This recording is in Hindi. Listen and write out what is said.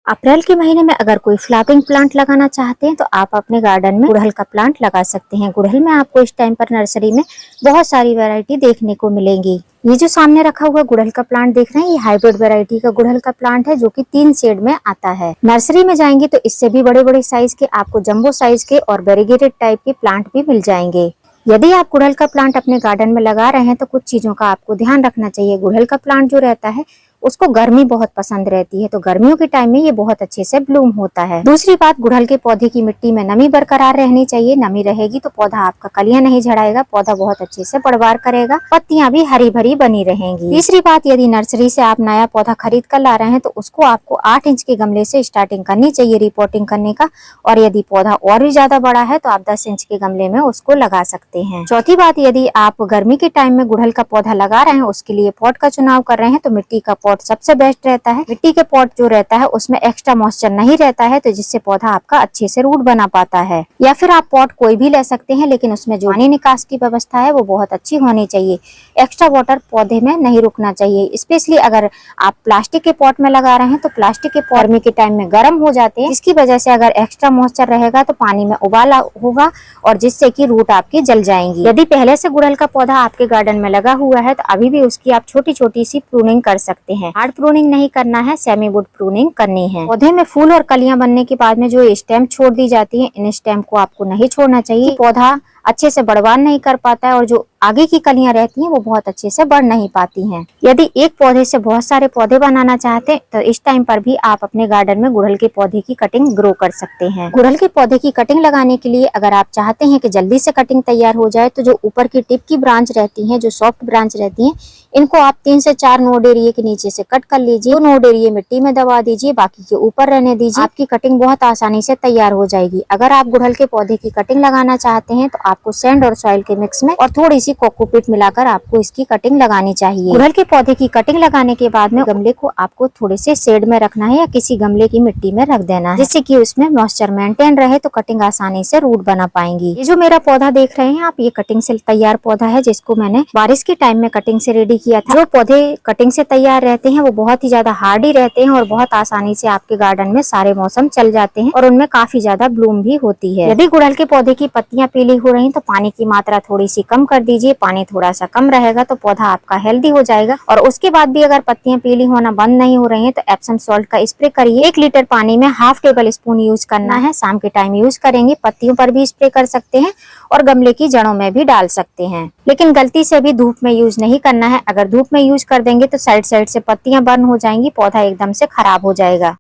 अप्रैल के महीने में अगर कोई फ्लावरिंग प्लांट लगाना चाहते हैं तो आप अपने गार्डन में गुड़हल का प्लांट लगा सकते हैं। गुड़हल में आपको इस टाइम पर नर्सरी में बहुत सारी वैरायटी देखने को मिलेंगी। ये जो सामने रखा हुआ गुड़हल का प्लांट देख रहे हैं, ये हाइब्रिड वैरायटी का गुड़हल का प्लांट है जो कि 3 शेड में आता है। नर्सरी में जाएंगे तो इससे भी बड़े बड़े साइज के आपको जंबो साइज के और वेरीगेटेड टाइप के प्लांट भी मिल जाएंगे। यदि आप गुड़हल का प्लांट अपने गार्डन में लगा रहे हैं तो कुछ चीजों का आपको ध्यान रखना चाहिए। गुड़हल का प्लांट जो रहता है उसको गर्मी बहुत पसंद रहती है, तो गर्मियों के टाइम में ये बहुत अच्छे से ब्लूम होता है। दूसरी बात, गुड़हल के पौधे की मिट्टी में नमी बरकरार रहनी चाहिए। नमी रहेगी तो पौधा आपका कलियां नहीं झड़ाएगा, पौधा बहुत अच्छे से बढ़वार करेगा, पत्तियां भी हरी भरी बनी रहेंगी। तीसरी बात, यदि नर्सरी से आप नया पौधा खरीद कर ला रहे हैं तो उसको आपको 8 इंच के गमले से स्टार्टिंग करनी चाहिए रिपोर्टिंग करने का, और यदि पौधा और भी ज्यादा बड़ा है तो आप 10 इंच के गमले में उसको लगा सकते हैं। चौथी बात, यदि आप गर्मी के टाइम में गुड़हल का पौधा लगा रहे हैं, उसके लिए पॉट का चुनाव कर रहे हैं तो मिट्टी का पॉट सबसे बेस्ट रहता है। मिट्टी के पॉट जो रहता है उसमें एक्स्ट्रा मॉइस्चर नहीं रहता है, तो जिससे पौधा आपका अच्छे से रूट बना पाता है। या फिर आप पॉट कोई भी ले सकते हैं, लेकिन उसमें जो पानी निकास की व्यवस्था है वो बहुत अच्छी होनी चाहिए। एक्स्ट्रा वाटर पौधे में नहीं रुकना चाहिए। स्पेशली अगर आप प्लास्टिक के पॉट में लगा रहे हैं तो प्लास्टिक के पॉट गर्मी के टाइम में गर्म हो जाते हैं, जिसकी वजह से अगर एक्स्ट्रा मॉइस्चर रहेगा तो पानी में उबाल होगा और जिससे कि रूट आपकी जल जाएंगी। यदि पहले से गुड़हल का पौधा आपके गार्डन में लगा हुआ है तो अभी भी उसकी आप छोटी छोटी सी प्रूनिंग कर सकते हैं। हार्ड प्रूनिंग नहीं करना है, सेमी वुड प्रूनिंग करनी है। पौधे में फूल और कलियां बनने के बाद में जो स्टेम छोड़ दी जाती है, इन स्टेम को आपको नहीं छोड़ना चाहिए। पौधा अच्छे से बढ़वार नहीं कर पाता है और जो आगे की कलियां रहती हैं वो बहुत अच्छे से बढ़ नहीं पाती हैं। यदि एक पौधे से बहुत सारे पौधे बनाना चाहते हैं तो इस टाइम पर भी आप अपने गार्डन में गुड़हल के पौधे की कटिंग ग्रो कर सकते हैं। गुड़हल के पौधे की कटिंग लगाने के लिए अगर आप चाहते हैं कि जल्दी से कटिंग तैयार हो जाए तो जो ऊपर की टिप की ब्रांच रहती है, जो सॉफ्ट ब्रांच रहती है, इनको आप 3 से 4 नोड एरिया के नीचे से कट कर लीजिए। 2 नोड एरिया मिट्टी में दबा दीजिए, बाकी के ऊपर रहने दीजिए। आपकी कटिंग बहुत आसानी से तैयार हो जाएगी। अगर आप गुड़हल के पौधे की कटिंग लगाना चाहते हैं तो आपको सैंड और सॉइल के मिक्स में और थोड़ी सी कोकोपीट मिलाकर आपको इसकी कटिंग लगानी चाहिए। गुड़हल के पौधे की कटिंग लगाने के बाद में गमले को आपको थोड़े से शेड में रखना है या किसी गमले की मिट्टी में रख देना है, जिससे कि उसमें मॉइस्चर मेंटेन रहे तो कटिंग आसानी से रूट बना पाएंगी। ये जो मेरा पौधा देख रहे हैं आप, ये कटिंग से तैयार पौधा है जिसको मैंने बारिश के टाइम में कटिंग से रेडी किया था। जो पौधे कटिंग से तैयार रहते हैं वो बहुत ही ज्यादा हार्डी रहते हैं और बहुत आसानी से आपके गार्डन में सारे मौसम चल जाते हैं और उनमें काफी ज्यादा ब्लूम भी होती है। यदि गुड़हल के पौधे की पत्तियां पीली हो रही तो पानी की मात्रा थोड़ी सी कम कर दीजिए। पानी थोड़ा सा कम रहेगा तो पौधा आपका हेल्दी हो जाएगा। और उसके बाद भी अगर पत्तियां पीली होना बंद नहीं हो रही हैं तो एप्सम सॉल्ट का स्प्रे करिए। 1 लीटर पानी में ½ टेबल स्पून यूज करना है। शाम के टाइम यूज करेंगे। पत्तियों पर भी स्प्रे कर सकते हैं और गमले की जड़ों में भी डाल सकते हैं, लेकिन गलती से भी धूप में यूज नहीं करना है। अगर धूप में यूज कर देंगे तो साइड साइड से पत्तियां बर्न हो जाएंगी, पौधा एकदम से खराब हो जाएगा।